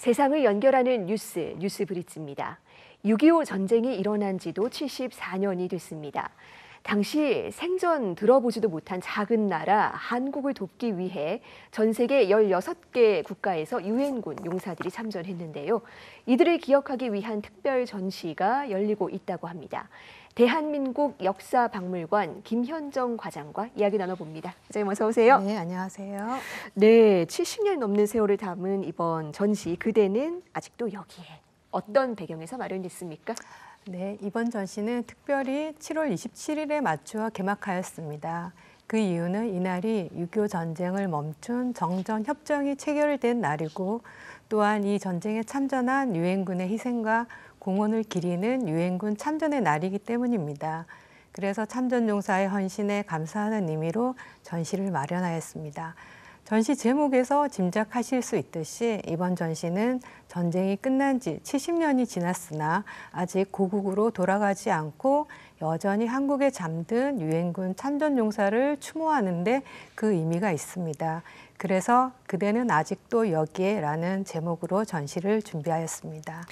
세상을 연결하는 뉴스 브릿지입니다. 6.25 전쟁이 일어난 지도 74년이 됐습니다. 당시 생전 들어보지도 못한 작은 나라 한국을 돕기 위해 전 세계 16개 국가에서 유엔군 용사들이 참전했는데요. 이들을 기억하기 위한 특별 전시가 열리고 있다고 합니다. 대한민국 역사박물관 김현정 과장과 이야기 나눠봅니다. 과장님 어서 오세요. 네, 안녕하세요. 네, 70년 넘는 세월을 담은 이번 전시 그대는 아직도 여기에. 어떤 배경에서 마련됐습니까? 네, 이번 전시는 특별히 7월 27일에 맞추어 개막하였습니다. 그 이유는 이날이 6.25 전쟁을 멈춘 정전협정이 체결된 날이고 또한 이 전쟁에 참전한 유엔군의 희생과 공헌을 기리는 유엔군 참전의 날이기 때문입니다. 그래서 참전용사의 헌신에 감사하는 의미로 전시를 마련하였습니다. 전시 제목에서 짐작하실 수 있듯이 이번 전시는 전쟁이 끝난 지 70년이 지났으나 아직 고국으로 돌아가지 않고 여전히 한국에 잠든 유엔군 참전용사를 추모하는 데 그 의미가 있습니다. 그래서 그대는 아직도 여기에라는 제목으로 전시를 준비하였습니다.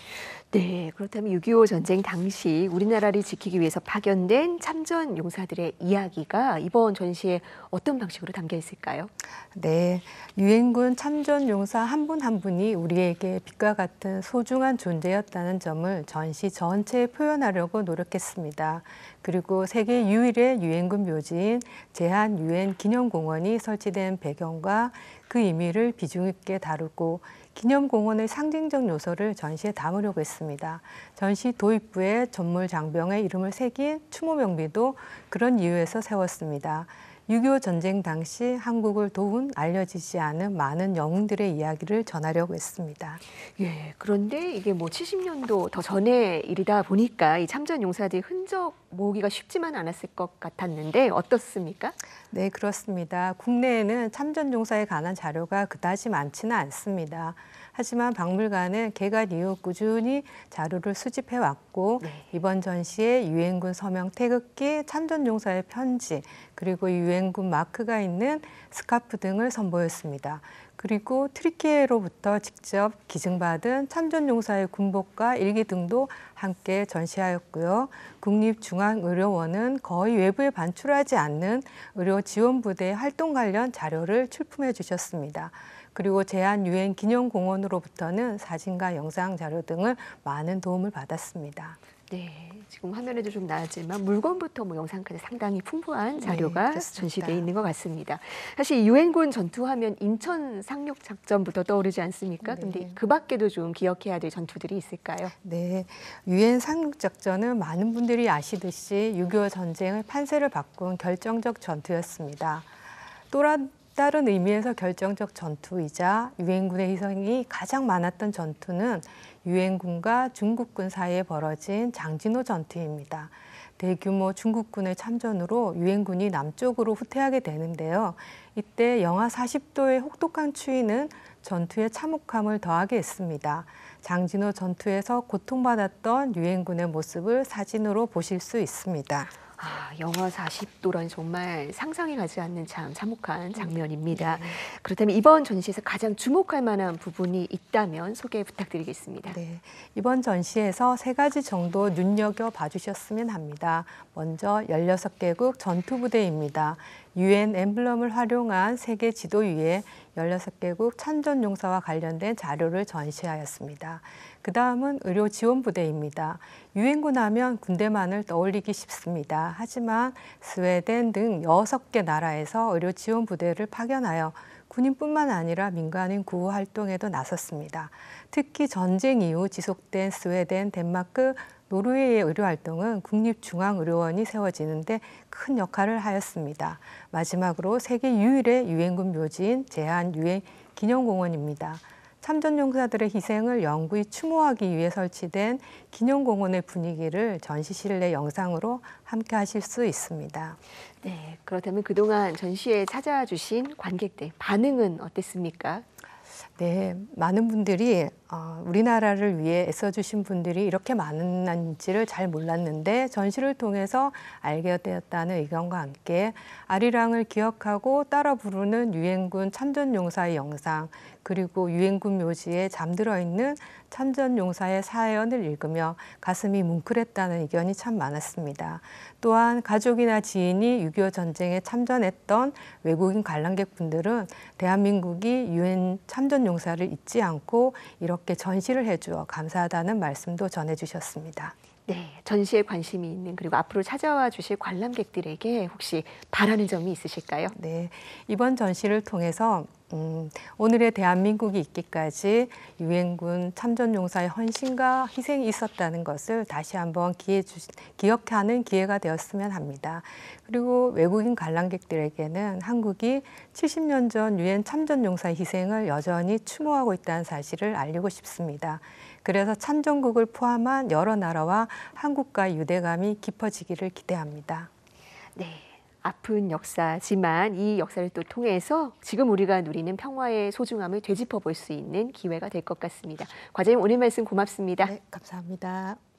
네, 그렇다면 6.25 전쟁 당시 우리나라를 지키기 위해서 파견된 참전 용사들의 이야기가 이번 전시에 어떤 방식으로 담겨 있을까요? 네, 유엔군 참전 용사 한 분 한 분이 우리에게 빛과 같은 소중한 존재였다는 점을 전시 전체에 표현하려고 노력했습니다. 그리고 세계 유일의 유엔군 묘지인 제한 유엔 기념공원이 설치된 배경과 그 의미를 비중 있게 다루고 기념공원의 상징적 요소를 전시에 담으려고 했습니다. 전시 도입부에 전몰 장병의 이름을 새긴 추모 명비도 그런 이유에서 세웠습니다. 6.25 전쟁 당시 한국을 도운 알려지지 않은 많은 영웅들의 이야기를 전하려고 했습니다. 예, 그런데 이게 70년도 더 전의 일이다 보니까 이 참전 용사들의 흔적 모으기가 쉽지만 않았을 것 같았는데 어떻습니까? 네, 그렇습니다. 국내에는 참전 용사에 관한 자료가 그다지 많지는 않습니다. 하지만 박물관은 개관 이후 꾸준히 자료를 수집해 왔고 이번 전시에 유엔군 서명 태극기, 참전 용사의 편지, 그리고 유엔군 마크가 있는 스카프 등을 선보였습니다. 그리고 트리키에로부터 직접 기증받은 참전 용사의 군복과 일기 등도 함께 전시하였고요. 국립중앙의료원은 거의 외부에 반출하지 않는 의료지원부대의 활동 관련 자료를 출품해 주셨습니다. 그리고 제한 유엔 기념공원으로부터는 사진과 영상 자료 등을 많은 도움을 받았습니다. 네, 지금 화면에도 좀 나왔지만 물건부터 영상까지 상당히 풍부한 자료가 전시되어 있는 것 같습니다. 사실 유엔군 전투하면 인천 상륙 작전부터 떠오르지 않습니까? 그런데 그 밖에도 좀 기억해야 될 전투들이 있을까요? 네, 유엔 상륙 작전은 많은 분들이 아시듯이 6.25 전쟁의 판세를 바꾼 결정적 전투였습니다. 다른 의미에서 결정적 전투이자 유엔군의 희생이 가장 많았던 전투는 유엔군과 중국군 사이에 벌어진 장진호 전투입니다. 대규모 중국군의 참전으로 유엔군이 남쪽으로 후퇴하게 되는데요. 이때 영하 40도의 혹독한 추위는 전투의 참혹함을 더하게 했습니다. 장진호 전투에서 고통받았던 유엔군의 모습을 사진으로 보실 수 있습니다. 영하 40도라니 정말 상상이 가지 않는 참 참혹한 장면입니다. 그렇다면 이번 전시에서 가장 주목할 만한 부분이 있다면 소개 부탁드리겠습니다. 네, 이번 전시에서 3가지 정도 눈여겨봐 주셨으면 합니다. 먼저 16개국 전투부대입니다. 유엔 엠블럼을 활용한 세계 지도 위에 16개국 참전용사와 관련된 자료를 전시하였습니다. 그 다음은 의료지원부대입니다. 유엔군 하면 군대만을 떠올리기 쉽습니다. 하지만 스웨덴 등 6개 나라에서 의료지원부대를 파견하여 군인뿐만 아니라 민간인 구호 활동에도 나섰습니다. 특히 전쟁 이후 지속된 스웨덴, 덴마크, 노르웨이의 의료활동은 국립중앙의료원이 세워지는데 큰 역할을 하였습니다. 마지막으로 세계 유일의 유엔군 묘지인 제한 유엔 기념공원입니다. 참전용사들의 희생을 영구히 추모하기 위해 설치된 기념공원의 분위기를 전시실 내 영상으로 함께 하실 수 있습니다. 네, 그렇다면 그동안 전시에 찾아주신 관객들 반응은 어땠습니까? 네, 많은 분들이 우리나라를 위해 애써주신 분들이 이렇게 많은지를 잘 몰랐는데 전시를 통해서 알게 되었다는 의견과 함께 아리랑을 기억하고 따라 부르는 유엔군 참전용사의 영상, 그리고 유엔군 묘지에 잠들어 있는 참전용사의 사연을 읽으며 가슴이 뭉클했다는 의견이 참 많았습니다. 또한 가족이나 지인이 6.25 전쟁에 참전했던 외국인 관람객분들은 대한민국이 유엔 참전용사를 잊지 않고 이렇게 전시를 해주어 감사하다는 말씀도 전해주셨습니다. 네, 전시에 관심이 있는 그리고 앞으로 찾아와 주실 관람객들에게 혹시 바라는 점이 있으실까요? 네, 이번 전시를 통해서 오늘의 대한민국이 있기까지 유엔군 참전용사의 헌신과 희생이 있었다는 것을 다시 한번 기억하는 기회가 되었으면 합니다. 그리고 외국인 관람객들에게는 한국이 70년 전 유엔 참전용사의 희생을 여전히 추모하고 있다는 사실을 알리고 싶습니다. 그래서 참전국을 포함한 여러 나라와 한국과의 유대감이 깊어지기를 기대합니다. 네. 아픈 역사지만 이 역사를 또 통해서 지금 우리가 누리는 평화의 소중함을 되짚어 볼 수 있는 기회가 될 것 같습니다. 과장님 오늘 말씀 고맙습니다. 네, 감사합니다.